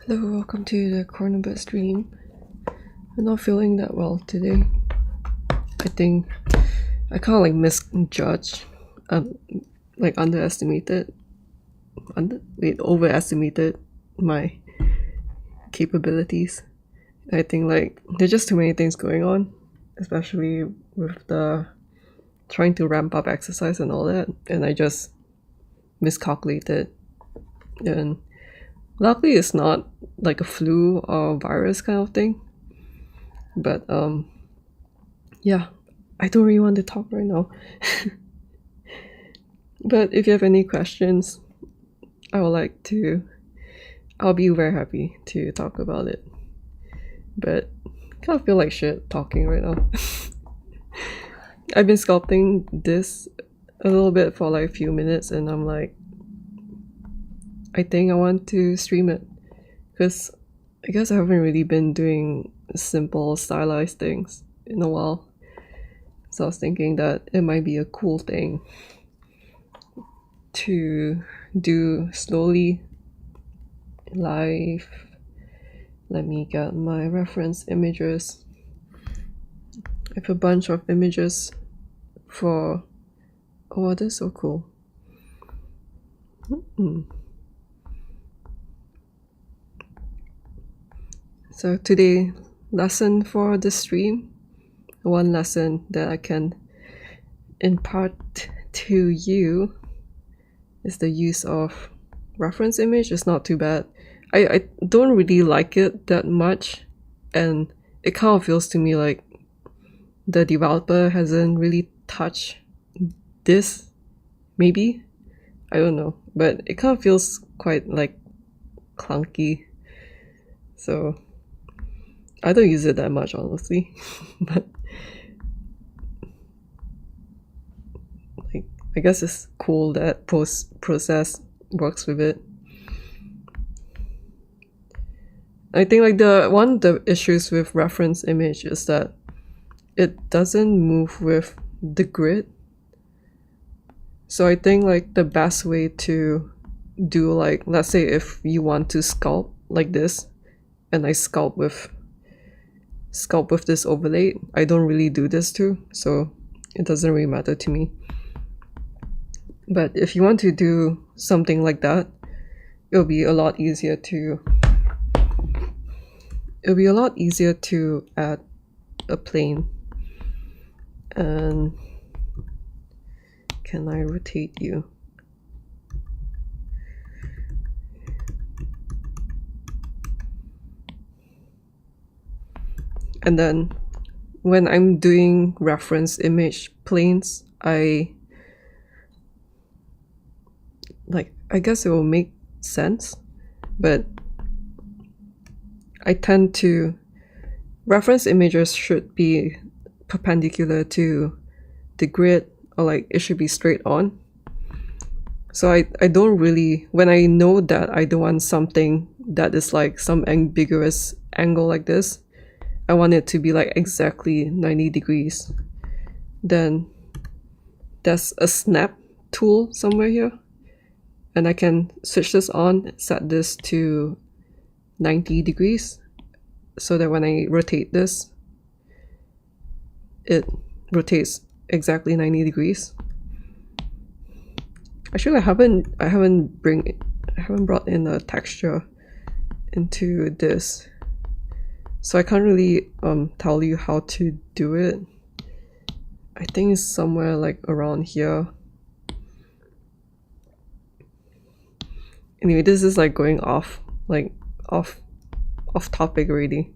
Hello, welcome to the Nomad stream. I'm not feeling that well today. I think I kind of like misjudged, overestimated my capabilities. I think like there's just too many things going on, especially with the trying to ramp up exercise and all that, and I just miscalculated. And luckily it's not like a flu or virus kind of thing, but yeah, I don't really want to talk right now. But if you have any questions, I'll be very happy to talk about it. But I kind of feel like shit talking right now. I've been sculpting this a little bit for like a few minutes, and I'm like, I think I want to stream it, because I guess I haven't really been doing simple stylized things in a while. So I was thinking that it might be a cool thing to do slowly live. Let me get my reference images. I have a bunch of images for... Oh, that's so cool. So today, lesson for the stream, one lesson that I can impart to you is the use of reference image. It's not too bad. I don't really like it that much, and it kind of feels to me like the developer hasn't really touched this, maybe, I don't know, but it kind of feels quite like clunky, so I don't use it that much, honestly. But like, I guess it's cool that post-process works with it. I think like one of the issues with reference image is that it doesn't move with the grid. So I think like the best way to do, like, let's say if you want to sculpt like this, and I sculpt with this overlay, I don't really do this too, so it doesn't really matter to me. But if you want to do something like that, it'll be a lot easier to add a plane. And can I rotate you? And then when I'm doing reference image planes, I guess it will make sense, but I tend to... reference images should be perpendicular to the grid, or like it should be straight on. So I don't really, when I know that I don't want something that is like some ambiguous angle like this, I want it to be like exactly 90 degrees. Then there's a snap tool somewhere here, and I can switch this on, set this to 90 degrees, so that when I rotate this, it rotates exactly 90 degrees. Actually, I haven't brought in a texture into this, so I can't really tell you how to do it. I think it's somewhere like around here. Anyway, this is like going off topic already.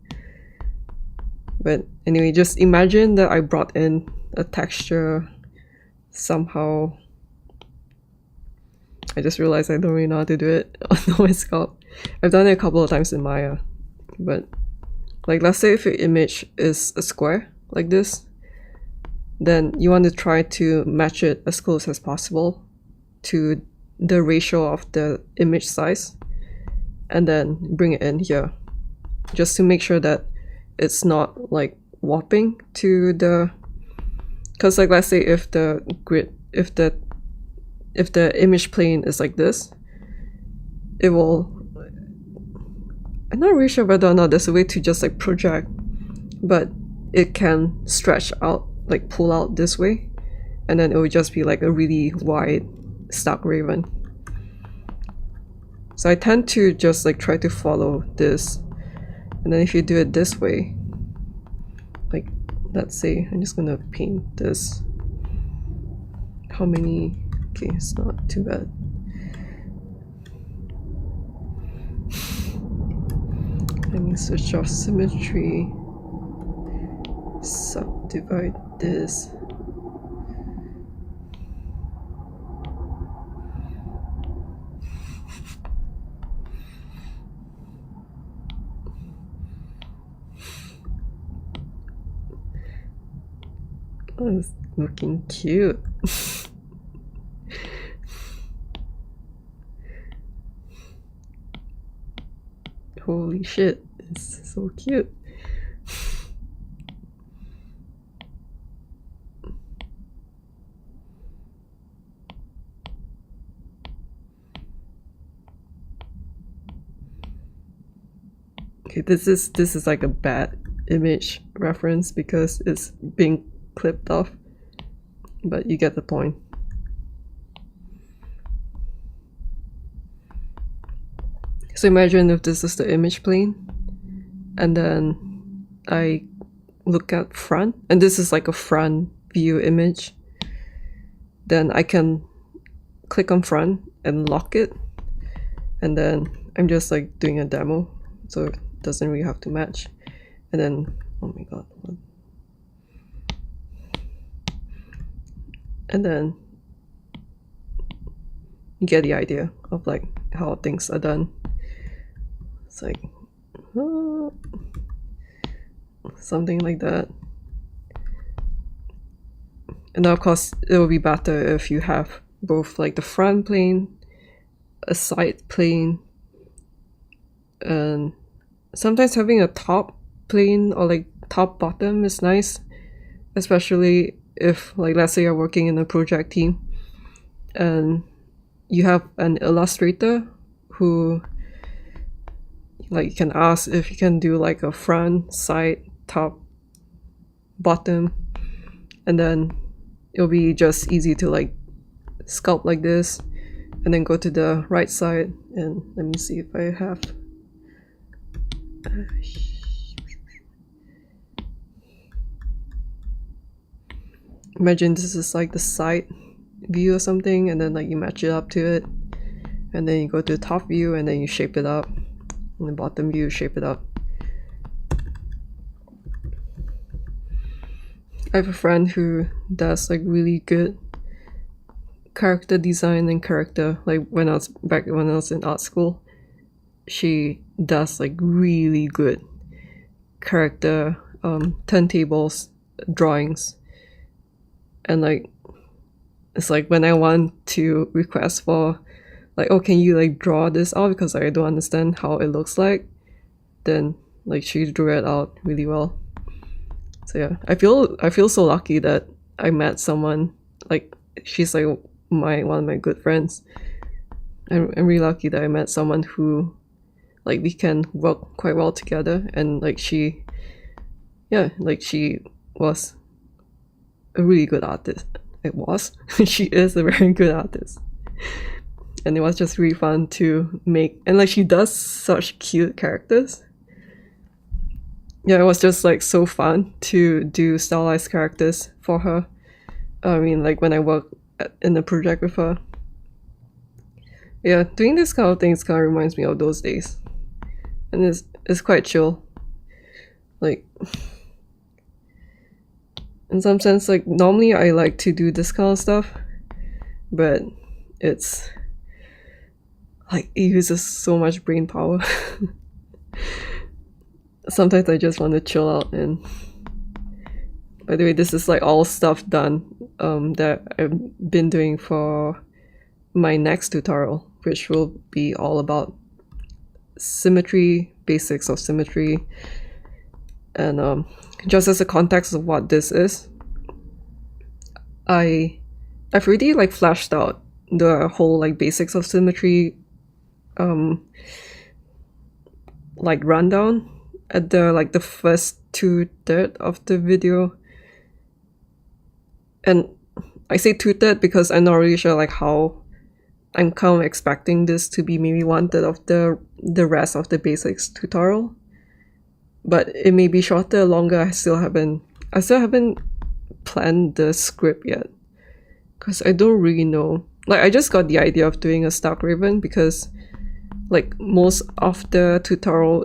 But anyway, just imagine that I brought in a texture somehow. I just realized I don't really know how to do it on Nomad Sculpt. I've done it a couple of times in Maya, but like, let's say if your image is a square like this, then you want to try to match it as close as possible to the ratio of the image size, and then bring it in here, just to make sure that it's not like warping to the... because like, let's say if the grid, if the image plane is like this, it will... I'm not really sure whether or not there's a way to just like project, but it can stretch out, like pull out this way, and then it would just be like a really wide stark raven. So I tend to just like try to follow this, and then if you do it this way, like let's say I'm just gonna paint this. How many? Okay, it's not too bad. Let me switch off symmetry, subdivide this. Oh, it's looking cute. Holy shit, it's so cute. Okay, this is like a bad image reference because it's being clipped off, but you get the point. So imagine if this is the image plane, and then I look at front, and this is like a front view image, then I can click on front and lock it, and then I'm just like doing a demo, so it doesn't really have to match. And then, oh my god, and then you get the idea of like how things are done. It's like something like that. And now of course it will be better if you have both like the front plane, a side plane, and sometimes having a top plane or like top bottom is nice, especially if like let's say you're working in a project team and you have an illustrator who like you can ask if you can do like a front, side, top, bottom, and then it'll be just easy to like sculpt like this and then go to the right side. And let me see if I have imagine this is like the side view or something, and then like you match it up to it, and then you go to the top view and then you shape it up, and the bottom view shape it up. I have a friend who does like really good character design and character, like when I was in art school, she does like really good character turntables drawings. And like it's like when I want to request for like, oh, can you like draw this out because I don't understand how it looks like, then like she drew it out really well. So yeah, I feel so lucky that I met someone like she's like one of my good friends. I'm really lucky that I met someone who like we can work quite well together, and like she was a really good artist. She is a very good artist, and it was just really fun to make, and like she does such cute characters. Yeah, it was just like so fun to do stylized characters for her. I mean, like when I worked in the project with her. Yeah, doing this kind of things kind of reminds me of those days, and it's quite chill. Like in some sense, like normally I like to do this kind of stuff, but it's like it uses so much brain power. Sometimes I just want to chill out. And by the way, this is like all stuff done that I've been doing for my next tutorial, which will be all about symmetry, basics of symmetry. And just as a context of what this is, I've already like fleshed out the whole like basics of symmetry like rundown at the first 2/3 of the video, and I say 2/3 because I'm not really sure like how I'm kind of expecting this to be maybe 1/3 of the rest of the basics tutorial, but it may be shorter, longer. I still haven't planned the script yet because I don't really know. Like I just got the idea of doing a Stark Raven because like most of the tutorial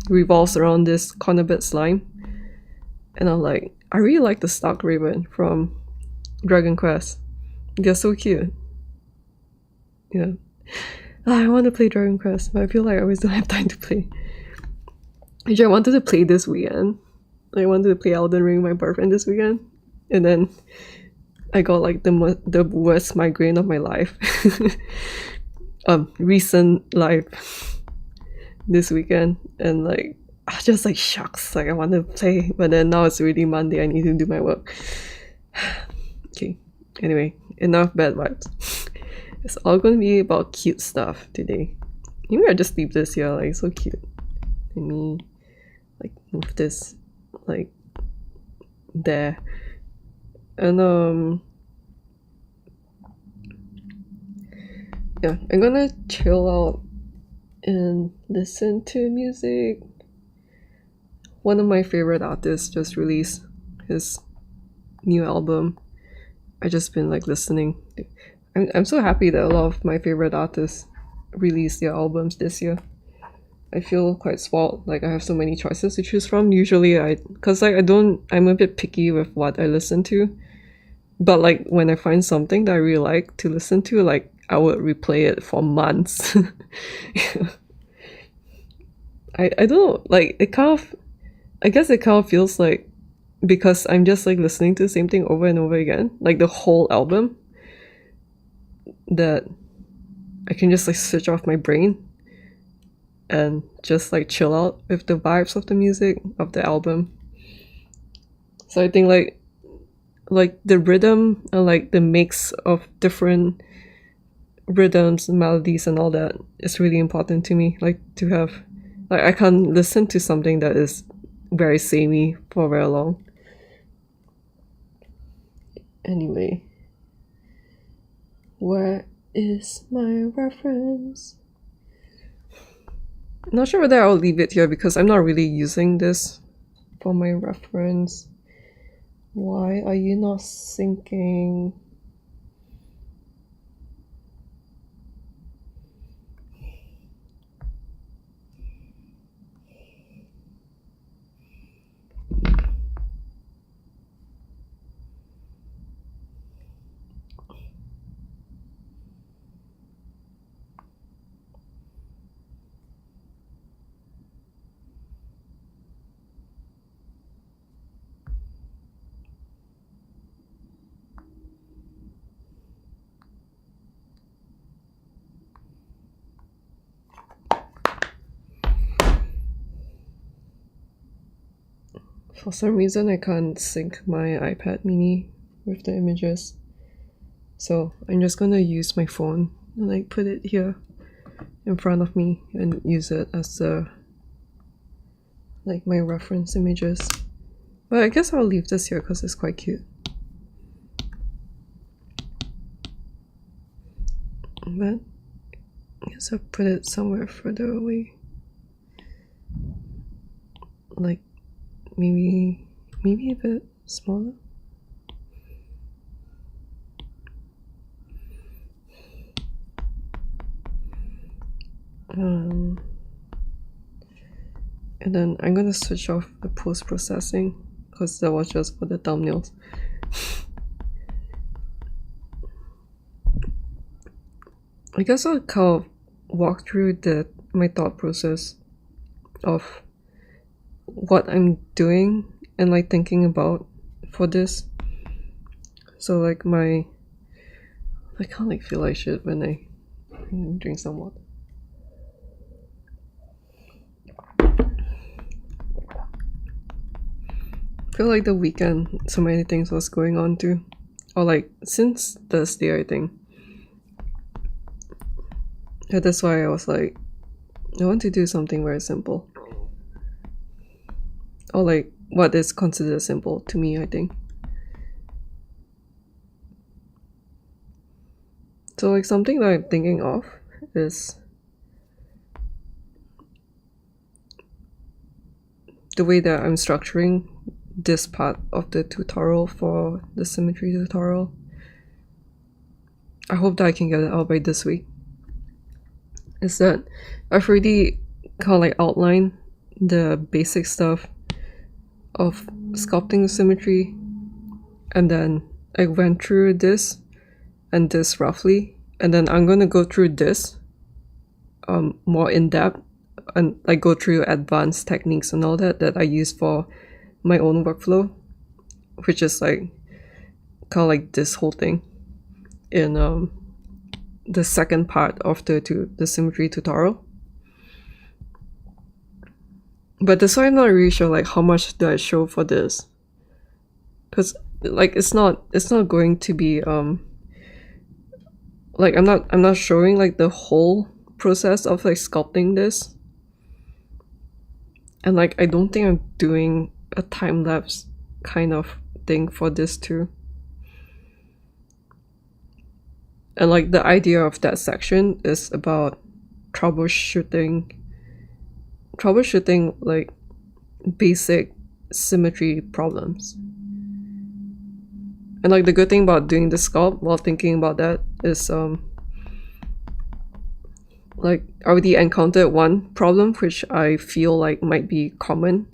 revolves around this corner bit slime, and I'm like, I really like the Stark Raven from Dragon Quest. They're so cute. Yeah. I want to play Dragon Quest, but I feel like I always don't have time to play. Actually, I wanted to play this weekend. I wanted to play Elden Ring with my boyfriend this weekend, and then I got like the worst migraine of my life. Recent life this weekend, and like I was just like shucks, like I want to play, but then now it's already Monday. I need to do my work. Okay. Anyway, enough bad vibes. It's all gonna be about cute stuff today. Maybe I just leave this here, like so cute. Let me like move this like there. And yeah, I'm gonna chill out and listen to music. One of my favorite artists just released his new album. I just been like listening. I'm so happy that a lot of my favorite artists released their albums this year. I feel quite spoiled, like I have so many choices to choose from. Usually I'm a bit picky with what I listen to, but like when I find something that I really like to listen to, like I would replay it for months. I don't know, like I guess it kind of feels like, because I'm just like listening to the same thing over and over again, like the whole album, that I can just like switch off my brain and just like chill out with the vibes of the music of the album. So I think like the rhythm and like the mix of different rhythms, melodies and all that is really important to me. Like to have, like I can't listen to something that is very samey for very long. Anyway, where is my reference? I'm not sure whether I'll leave it here because I'm not really using this for my reference. Why are you not syncing? For some reason I can't sync my iPad mini with the images, so I'm just gonna use my phone and like put it here in front of me and use it as like my reference images. But I guess I'll leave this here because it's quite cute. But I guess I'll put it somewhere further away, like maybe a bit smaller. And then I'm gonna switch off the post-processing because that was just for the thumbnails. I guess I'll kind of walk through my thought process of what I'm doing and like thinking about for this. So like I kind of like feel like shit when I drink some water. I feel like the weekend so many things was going on too, or like since Thursday I think. Yeah, that's why I was like I want to do something very simple. Or like what is considered simple to me, I think. So like something that I'm thinking of is the way that I'm structuring this part of the tutorial for the symmetry tutorial. I hope that I can get it out by this week. Is that I've already kind of like outlined the basic stuff of sculpting symmetry, and then I went through this and this roughly, and then I'm going to go through this more in depth and like go through advanced techniques and all that I use for my own workflow, which is like kind of like this whole thing in the second part of the symmetry tutorial. But that's why I'm not really sure like how much do I show for this, because like it's not going to be like I'm not showing like the whole process of like sculpting this, and like I don't think I'm doing a time-lapse kind of thing for this too. And like the idea of that section is about troubleshooting like basic symmetry problems. And like the good thing about doing the sculpt while thinking about that is like I already encountered one problem which I feel like might be common,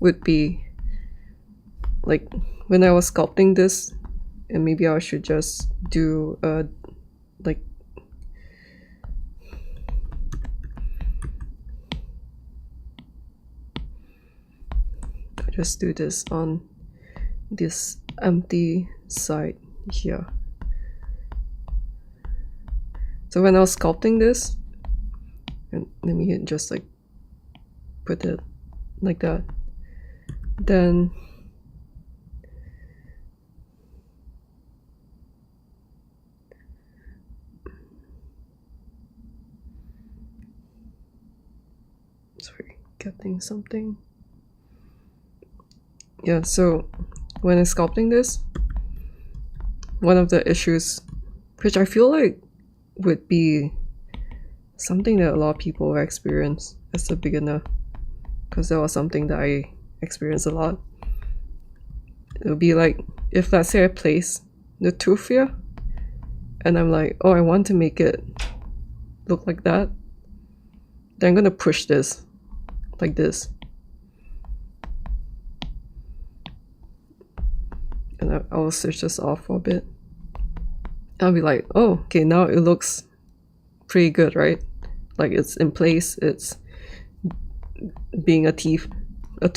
would be like when I was sculpting this, and maybe I should just do like just do this on this empty side here. So when I was sculpting this, and let me just like put it like that, then sorry, getting something. Yeah, so when I'm sculpting this, one of the issues, which I feel like would be something that a lot of people experience as a beginner, because that was something that I experienced a lot. It would be like, if let's say I place the tooth here, and I'm like, oh, I want to make it look like that, then I'm gonna push this like this. And I will switch this off for a bit. I'll be like, oh, okay, now it looks pretty good, right? Like it's in place, it's being a tooth. But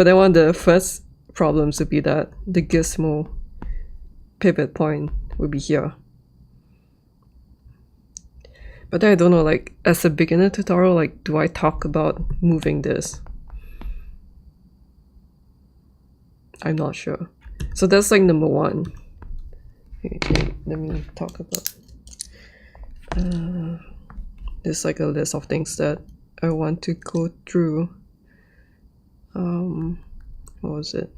then one of the first problems would be that the gizmo pivot point would be here. But then I don't know, like as a beginner tutorial, like do I talk about moving this? I'm not sure. So that's like number one. Okay, let me talk about there's like a list of things that I want to go through. What was it?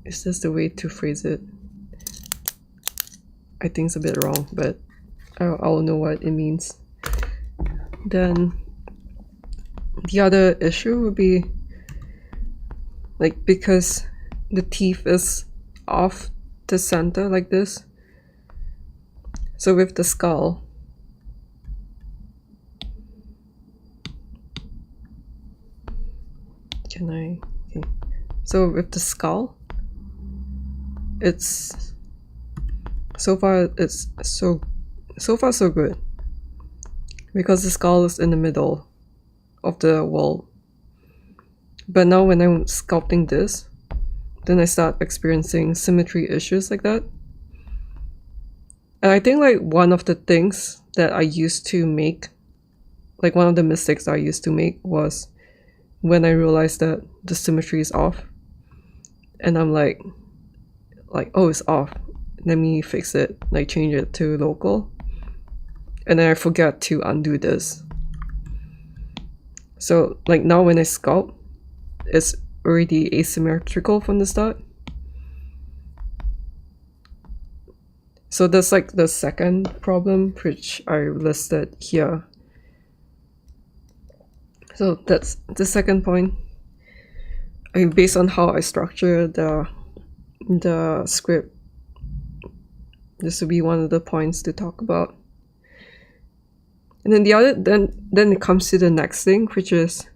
Is this the way to phrase it? I think it's a bit wrong, but I'll know what it means. Then the other issue would be like, because the teeth is off the center like this, so with the skull, okay. So with the skull, it's so far so good, because the skull is in the middle of the wall. But now when I'm sculpting this, then I start experiencing symmetry issues like that. And I think like one of the things that I used to make like one of the mistakes I used to make was when I realized that the symmetry is off, and I'm like, oh, it's off. Let me fix it, like change it to local. And then I forget to undo this. So like now when I sculpt, it's already asymmetrical from the start. So that's like the second problem, which I listed here. So that's the second point. I mean, based on how I structure the script, this would be one of the points to talk about. And then the other, then it comes to the next thing, which is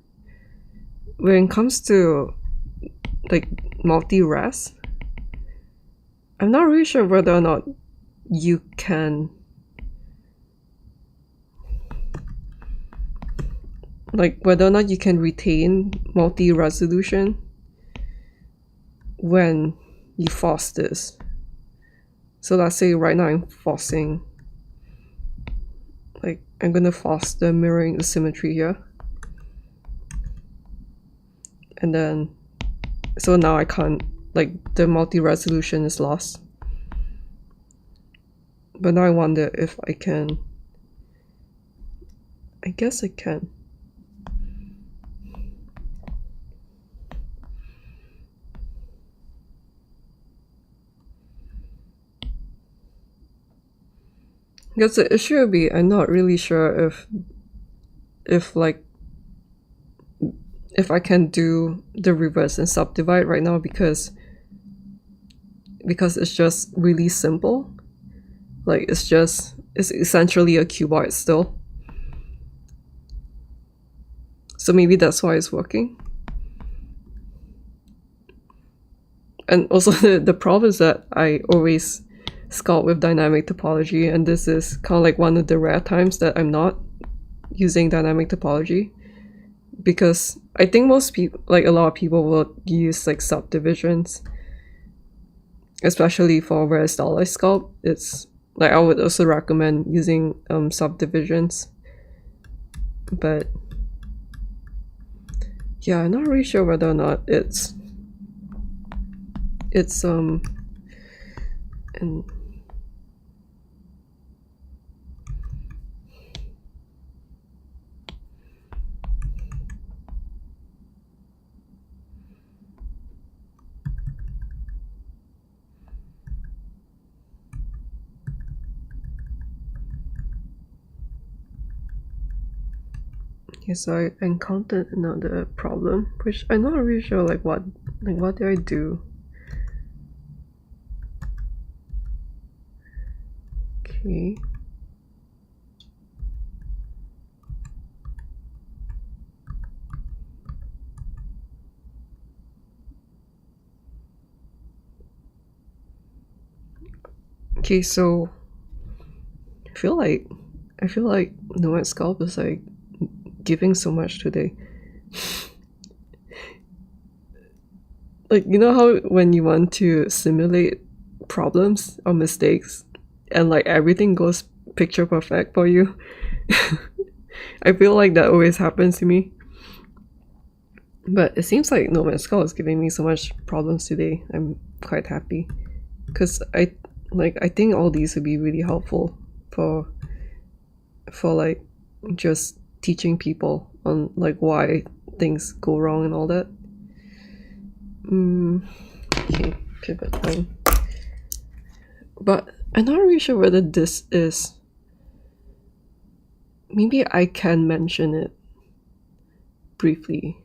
when it comes to like multi-res, I'm not really sure whether or not you can retain multi-resolution when you force this. So let's say right now I'm forcing, like I'm gonna force the mirroring the symmetry here. And then, so now I can't, like the multi-resolution is lost. But now I wonder if I can, I guess I can. Because the issue would be, I'm not really sure if I can do the reverse and subdivide right now because it's just really simple. Like it's essentially a cuboid still. So maybe that's why it's working. And also the problem is that I always sculpt with dynamic topology, and this is kind of like one of the rare times that I'm not using dynamic topology, because I think most people, like a lot of people, will use like subdivisions, especially for very stylized sculpt. It's like I would also recommend using subdivisions, but yeah, I'm not really sure whether or not it's and okay, so I encountered another problem, which I'm not really sure like what did I do? Okay. Okay, so I feel like Nomad Sculpt is like giving so much today. Like, you know how when you want to simulate problems or mistakes and like everything goes picture perfect for you? I feel like that always happens to me. But it seems like Nomad Sculpt is giving me so much problems today. I'm quite happy, because I think all these would be really helpful for like just teaching people on like why things go wrong and all that. Okay, pivot point. But I'm not really sure whether this is, maybe I can mention it briefly,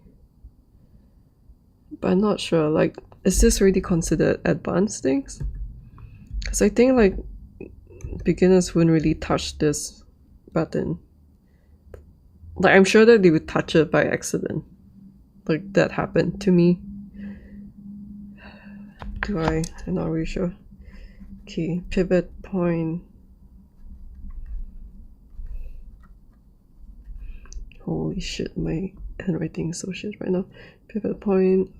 but I'm not sure, like, is this really considered advanced things? Because I think like beginners wouldn't really touch this button. Like, I'm sure that they would touch it by accident. Like, that happened to me. I'm not really sure. Okay, pivot point. Holy shit, my handwriting is so shit right now. Pivot point,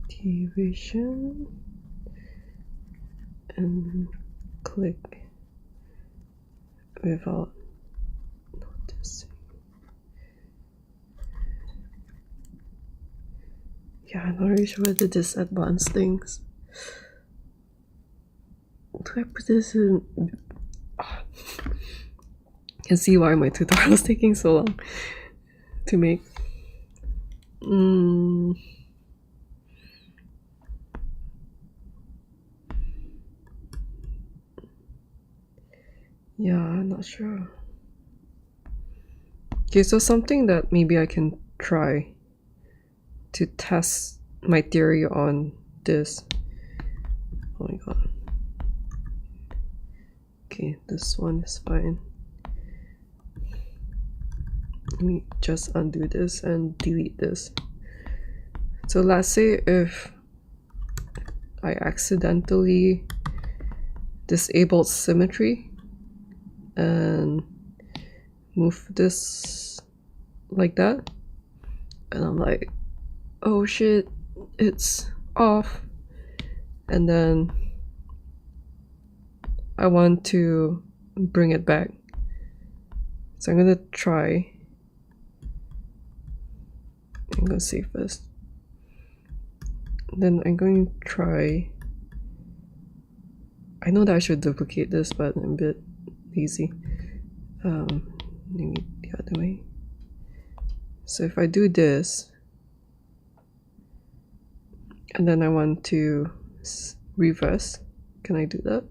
activation and click without noticing. Yeah, I'm not really sure whether this advanced things. Do I put this in? Oh. You can see why my tutorial is taking so long to make. Yeah, I'm not sure. Okay, so something that maybe I can try to test my theory on this. Oh my god. Okay, this one is fine. Let me just undo this and delete this. So let's say if I accidentally disabled symmetry and move this like that, and I'm like, oh shit, it's off, and then I want to bring it back. So I'm gonna try. I'm gonna save this. Then I'm going to try. I know that I should duplicate this, but I'm a bit lazy. Maybe the other way. So if I do this, and then I want to reverse, can I do that?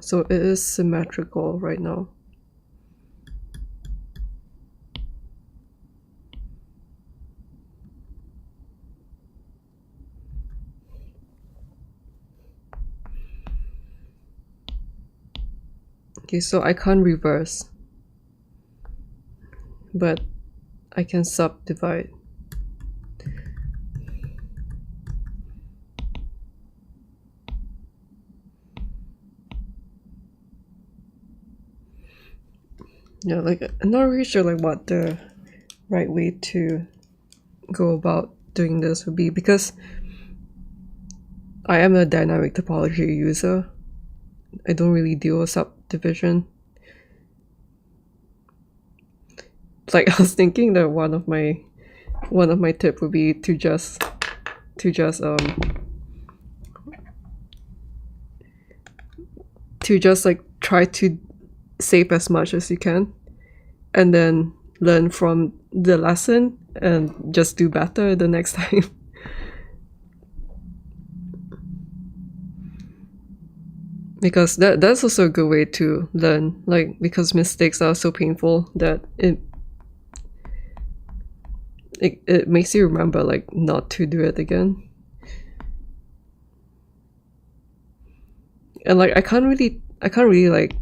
So it is symmetrical right now. Okay, so I can't reverse, but I can subdivide. Yeah, like I'm not really sure like what the right way to go about doing this would be, because I am a dynamic topology user. I don't really deal with subdivision. Like I was thinking that one of my tip would be to just like try to save as much as you can, and then learn from the lesson and just do better the next time. Because that's also a good way to learn, like, because mistakes are so painful that it makes you remember like not to do it again. And like I can't really like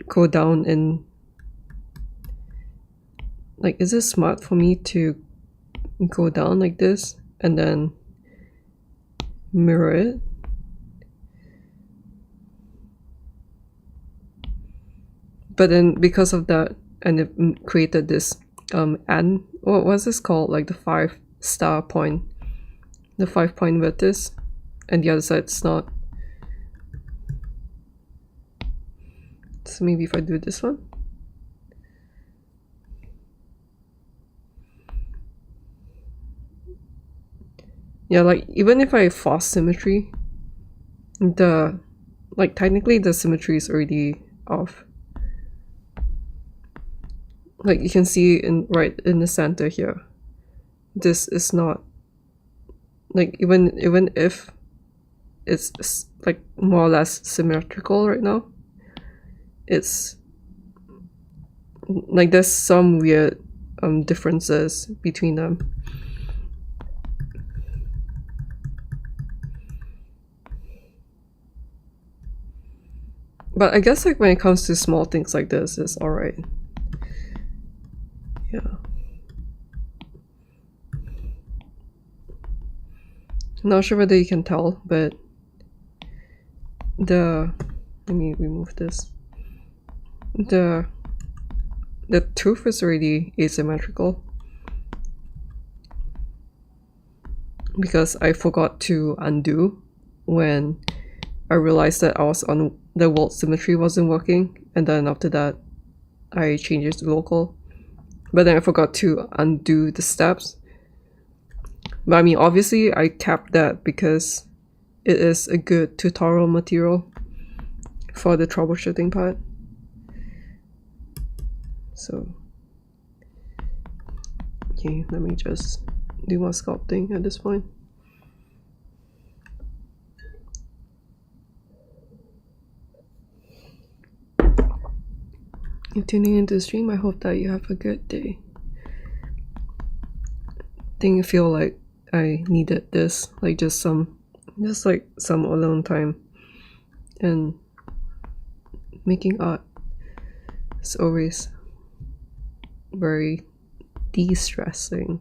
go down in, like, is it smart for me to go down like this and then mirror it? But then because of that, and it created this and what was this called, like the 5-star point, the 5-point vertex, and the other side it's not. So maybe if I do this one, yeah, like even if I force symmetry, the like technically the symmetry is already off. Like you can see in right in the center here, this is not, like, even if it's like more or less symmetrical right now, it's like there's some weird differences between them. But I guess like when it comes to small things like this, it's alright. Yeah. Not sure whether you can tell, but let me remove this. The the tooth is already asymmetrical because I forgot to undo when I realized that I was on the world symmetry wasn't working, and then after that I changed it to local, but then I forgot to undo the steps. But I mean, obviously I kept that because it is a good tutorial material for the troubleshooting part. So okay, let me just do more sculpting at this point. You're tuning into the stream. I hope that you have a good day. I feel like I needed this, like just some alone time, and making art is always very de-stressing.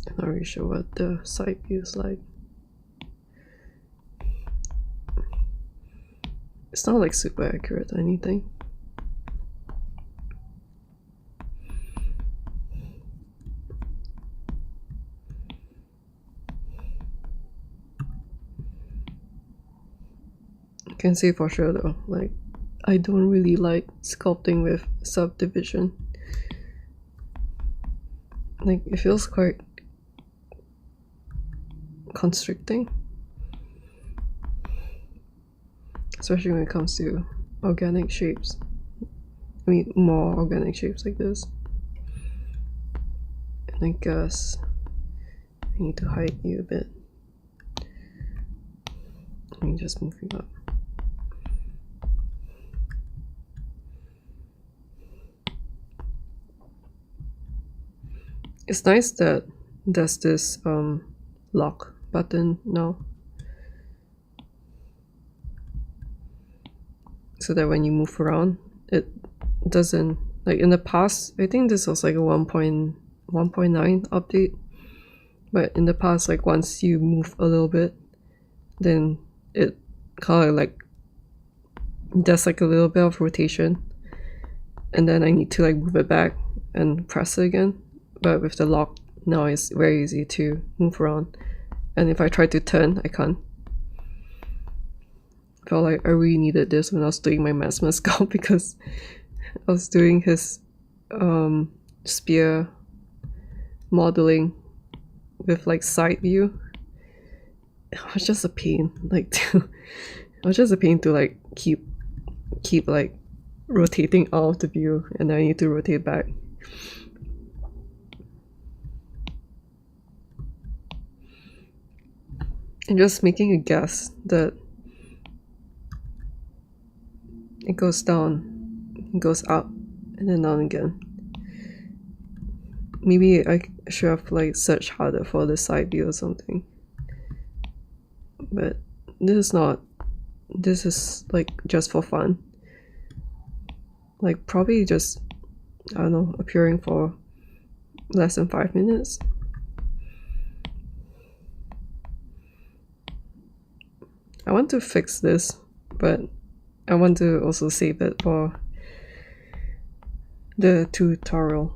I'm not really sure what the side view is like. It's not like super accurate or anything. I can say for sure though, like I don't really like sculpting with subdivision. Like it feels quite constricting, especially when it comes to organic shapes. I mean, more organic shapes like this. And I guess I need to hide you a bit. Let me just move you up. It's nice that there's this lock button now, so that when you move around, it doesn't, like in the past, I think this was like a 1.9 update, but in the past, like once you move a little bit, then it kind of like does like a little bit of rotation, and then I need to like move it back and press it again. But with the lock now, it's very easy to move around, and if I try to turn, I can't. I felt like I really needed this when I was doing my Nomad Sculpt, because I was doing his spear modeling with like side view. It was just a pain, like it was just a pain to like keep like rotating out of the view, and then I need to rotate back. I'm just making a guess that it goes down, it goes up, and then down again. Maybe I should have like searched harder for the side view or something. But this is like just for fun. Like probably just, I don't know, appearing for less than 5 minutes. I want to fix this, but I want to also save it for the tutorial.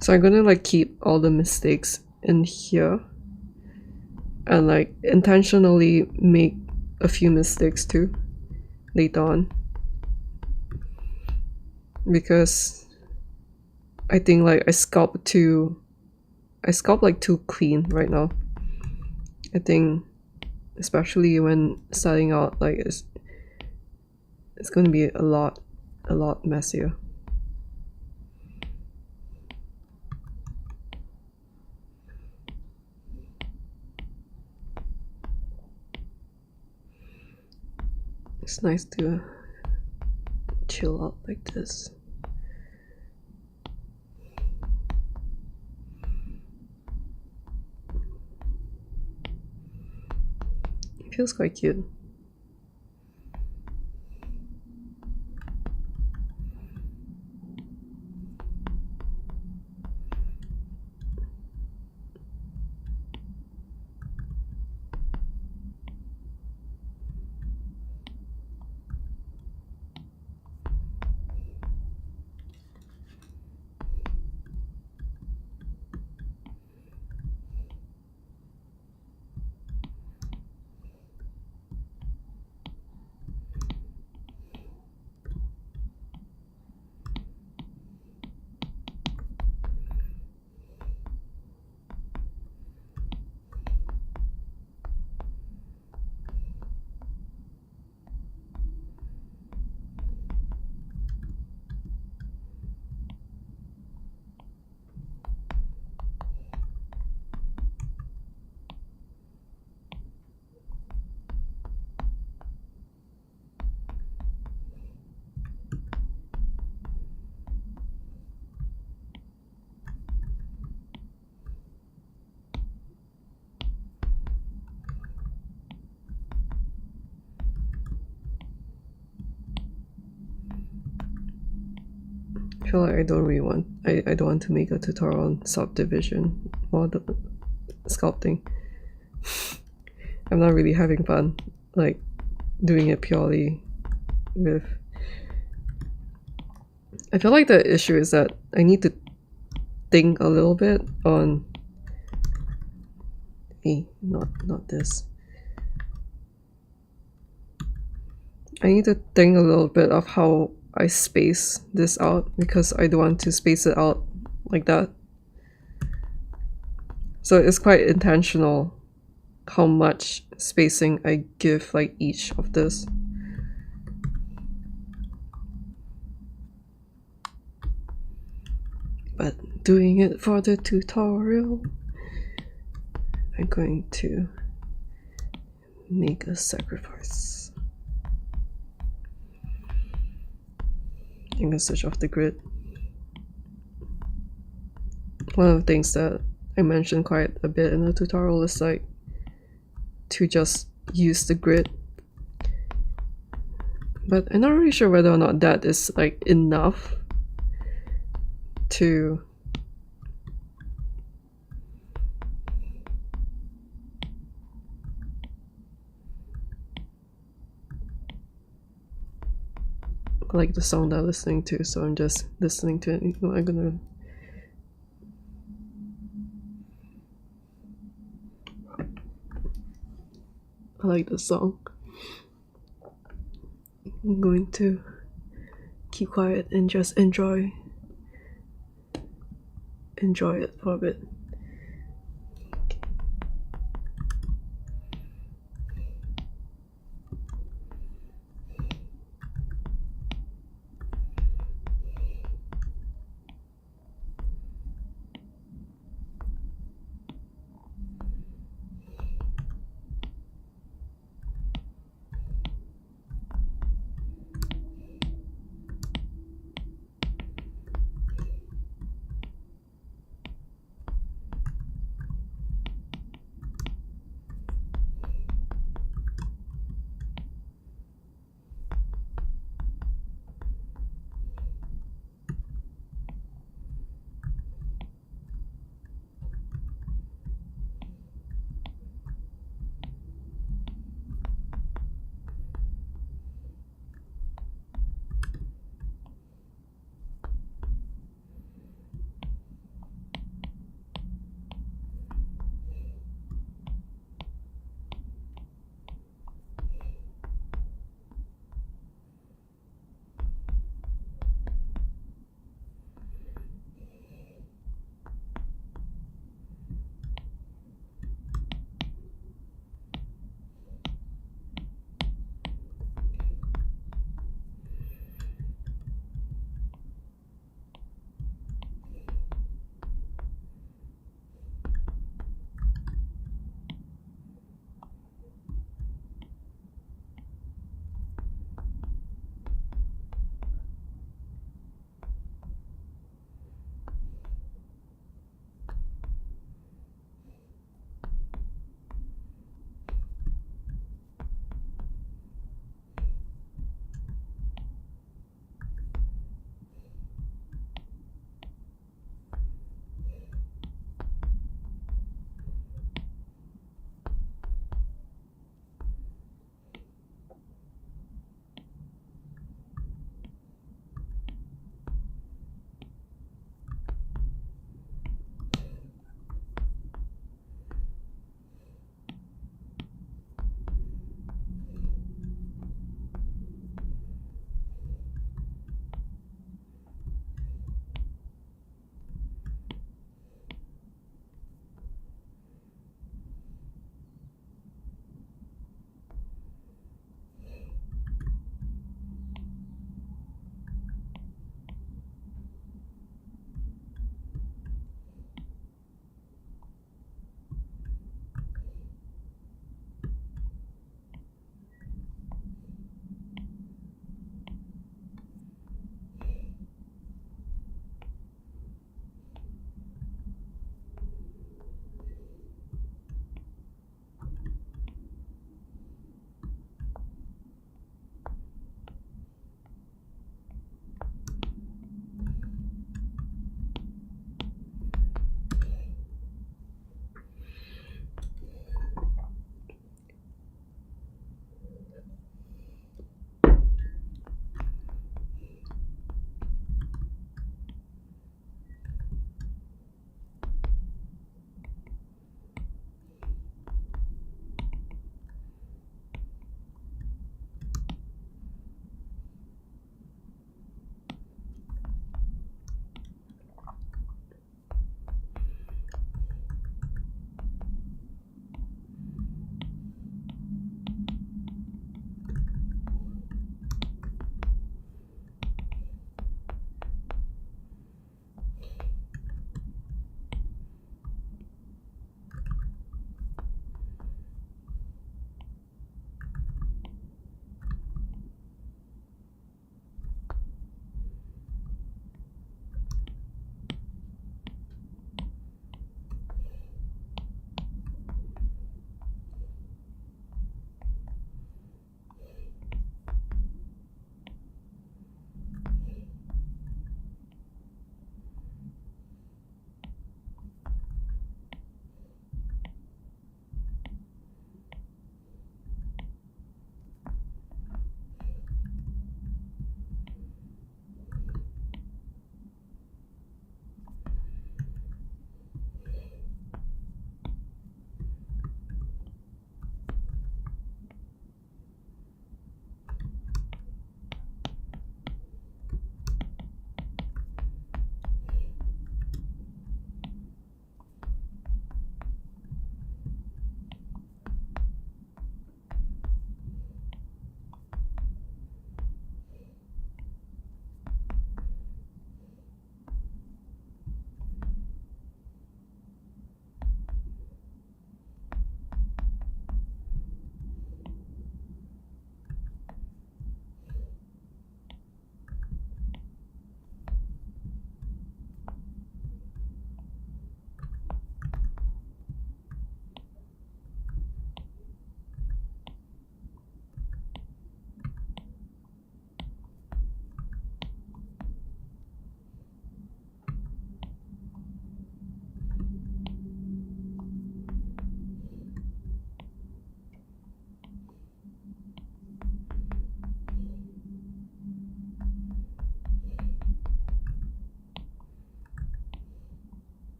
So I'm gonna like keep all the mistakes in here and like intentionally make a few mistakes too later on, because I think like I sculpt like too clean right now. I think especially when starting out, like it's gonna be a lot messier. It's nice to chill out like this. It feels quite cute. feel like I don't really want, I don't want to make a tutorial on subdivision or the sculpting. I'm not really having fun like doing it purely with. I feel like the issue is that I need to think a little bit on not this. I need to think a little bit of how I space this out, because I don't want to space it out like that. So it's quite intentional how much spacing I give like each of this. But doing it for the tutorial, I'm going to make a sacrifice. I'm gonna switch off the grid. One of the things that I mentioned quite a bit in the tutorial is like to just use the grid, but I'm not really sure whether or not that is like enough to like the song that I'm listening to, so I'm just listening to it. I'm gonna I like the song. I'm going to keep quiet and just enjoy it for a bit.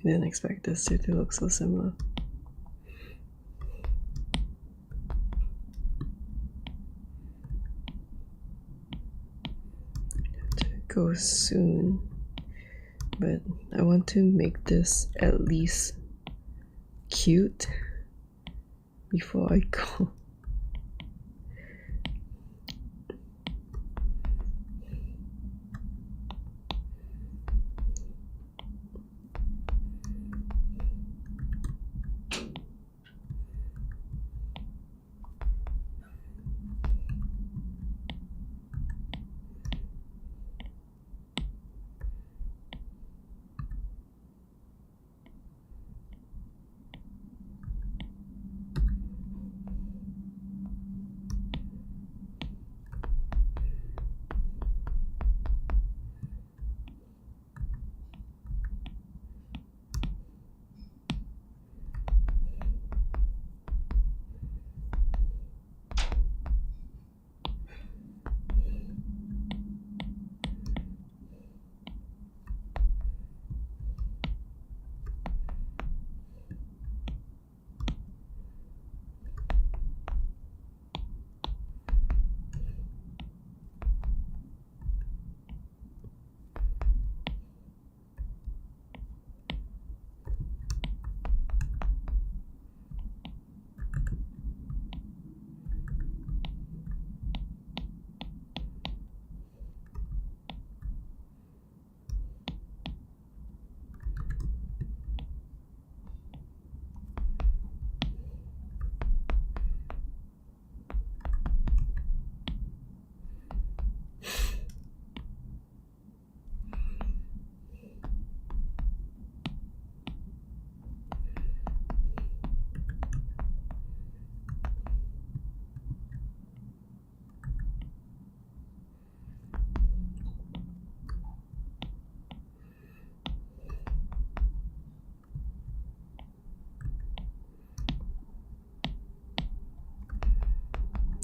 Didn't expect this to look so similar. To go soon, but I want to make this at least cute before I go.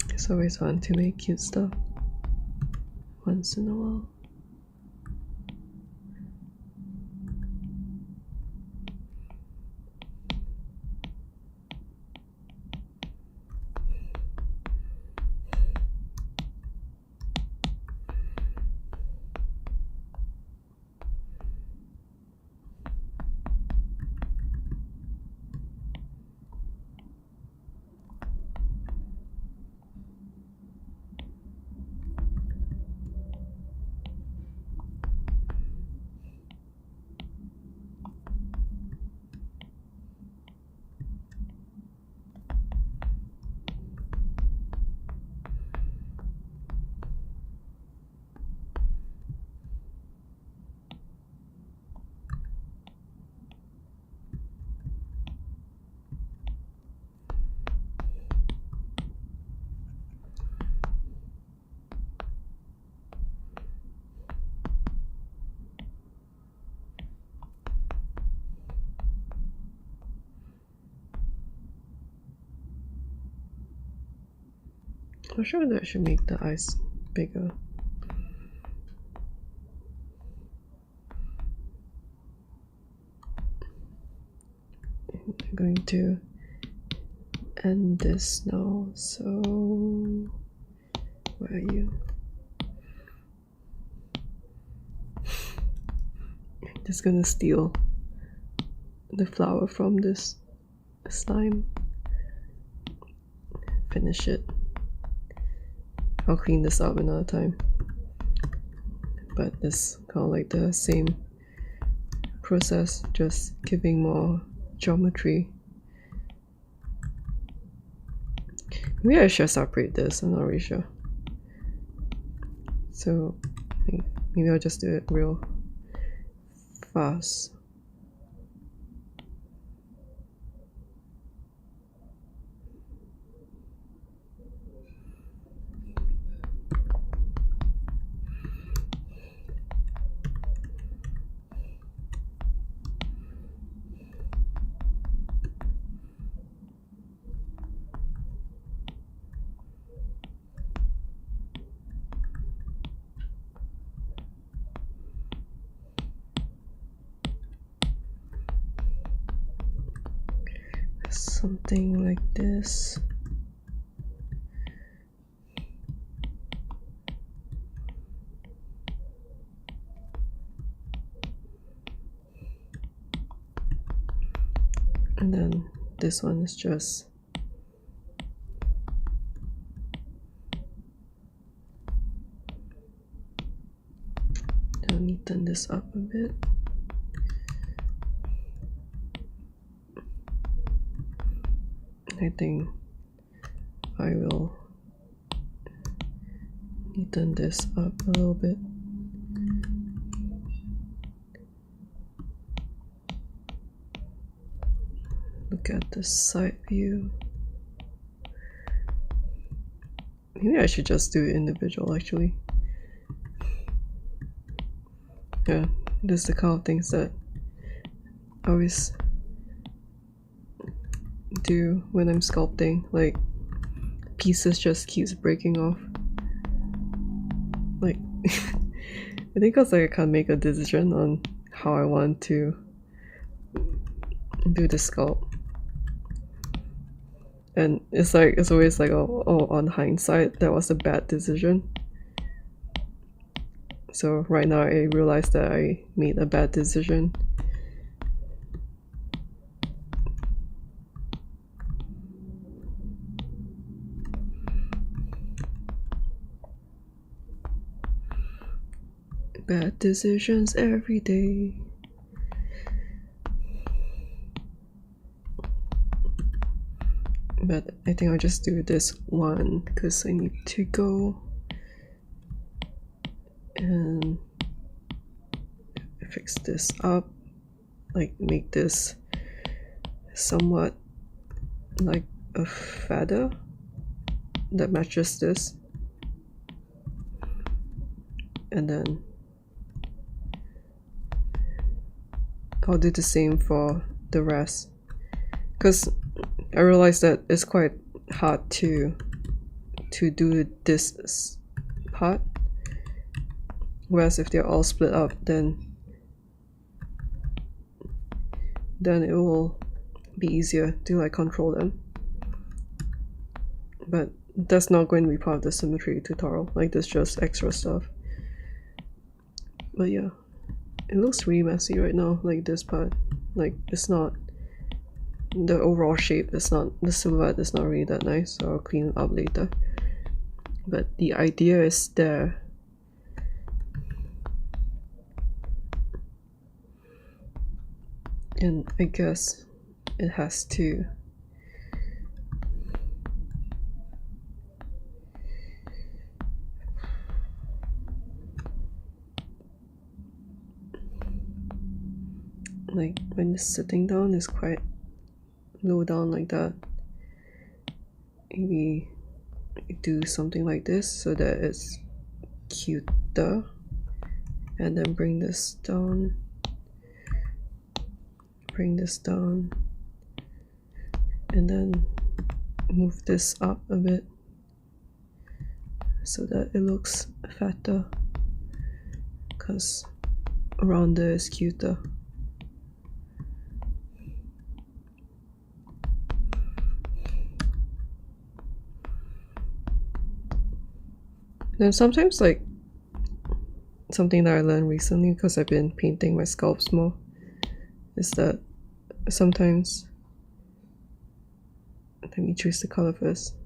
It's always fun to make cute stuff once in a while. I'm sure that should make the eyes bigger. I'm going to end this now, so where are you? I'm just gonna steal the flower from this slime. Finish it. I'll clean this up another time, but this kind of like the same process, just giving more geometry. Maybe I should separate this, I'm not really sure. So maybe I'll just do it real fast. something like this. And then this one is just neaten this up a bit. I think I will neaten this up a little bit. Look at the side view. Maybe I should just do it individual actually. Yeah, this is the kind of things that I always do when I'm sculpting. Like, pieces just keeps breaking off. Like, I think because I can't make a decision on how I want to do the sculpt. And it's like, it's always like, oh, on hindsight, that was a bad decision. So right now I realize that I made a bad decision. Bad decisions every day. But I think I'll just do this one because I need to go and fix this up, like make this somewhat like a feather that matches this, and then I'll do the same for the rest, because I realized that it's quite hard to do this part, whereas if they're all split up, then it will be easier to like control them. But that's not going to be part of the symmetry tutorial. Like, that's just extra stuff. But yeah, it looks really messy right now, like this part. Like, it's not, the overall shape is not, the silhouette is not really that nice, so I'll clean it up later. But the idea is there. And I guess it has to like, when it's sitting down, it's quite low down like that. Maybe do something like this so that it's cuter, and then bring this down, and then move this up a bit so that it looks fatter, because around there is cuter. Then sometimes, like, something that I learned recently, because I've been painting my sculpts more, is that sometimes, let me choose the color first.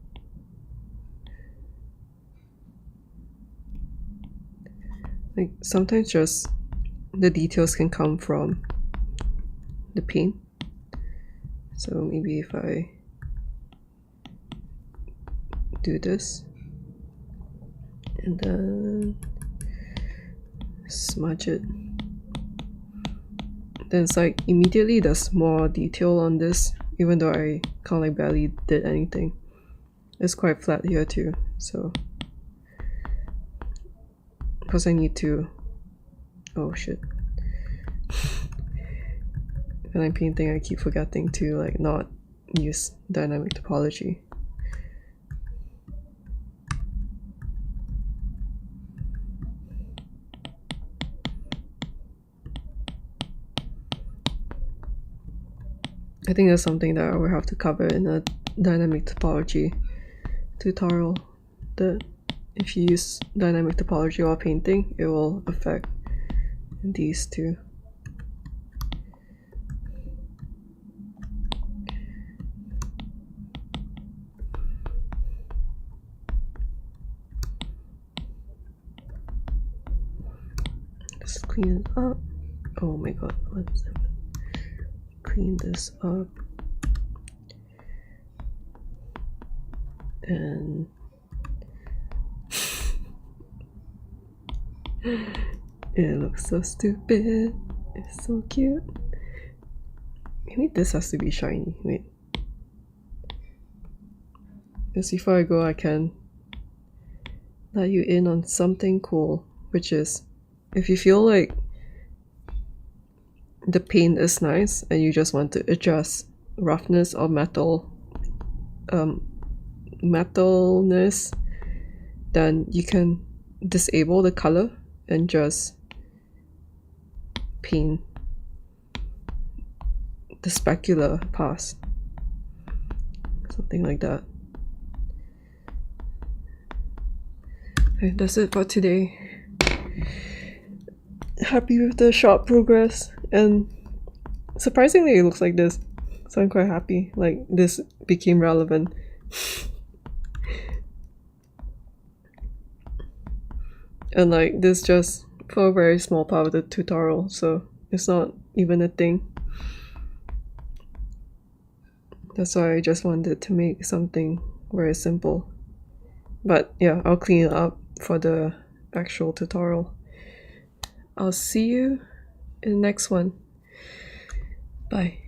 Like, sometimes just the details can come from the paint. So maybe if I do this and then smudge it, then it's like immediately there's more detail on this, even though I kind of like barely did anything. It's quite flat here too, so because I need to, oh shit, when I'm painting I keep forgetting to like not use dynamic topology. I think that's something that I will have to cover in a dynamic topology tutorial, that if you use dynamic topology while painting, it will affect these two. Just clean it up. Oh my god, what's that? Clean this up. And it looks so stupid. It's so cute. Maybe this has to be shiny. Wait. Just before I go, I can let you in on something cool, which is if you feel like the paint is nice and you just want to adjust roughness or metalness, then you can disable the color and just paint the specular parts, something like that. Okay, that's it for today. Happy with the shop progress, and surprisingly it looks like this, so I'm quite happy like this became relevant. And like this just for a very small part of the tutorial, so it's not even a thing. That's why I just wanted to make something very simple. But yeah, I'll clean it up for the actual tutorial. I'll see you in the next one. Bye.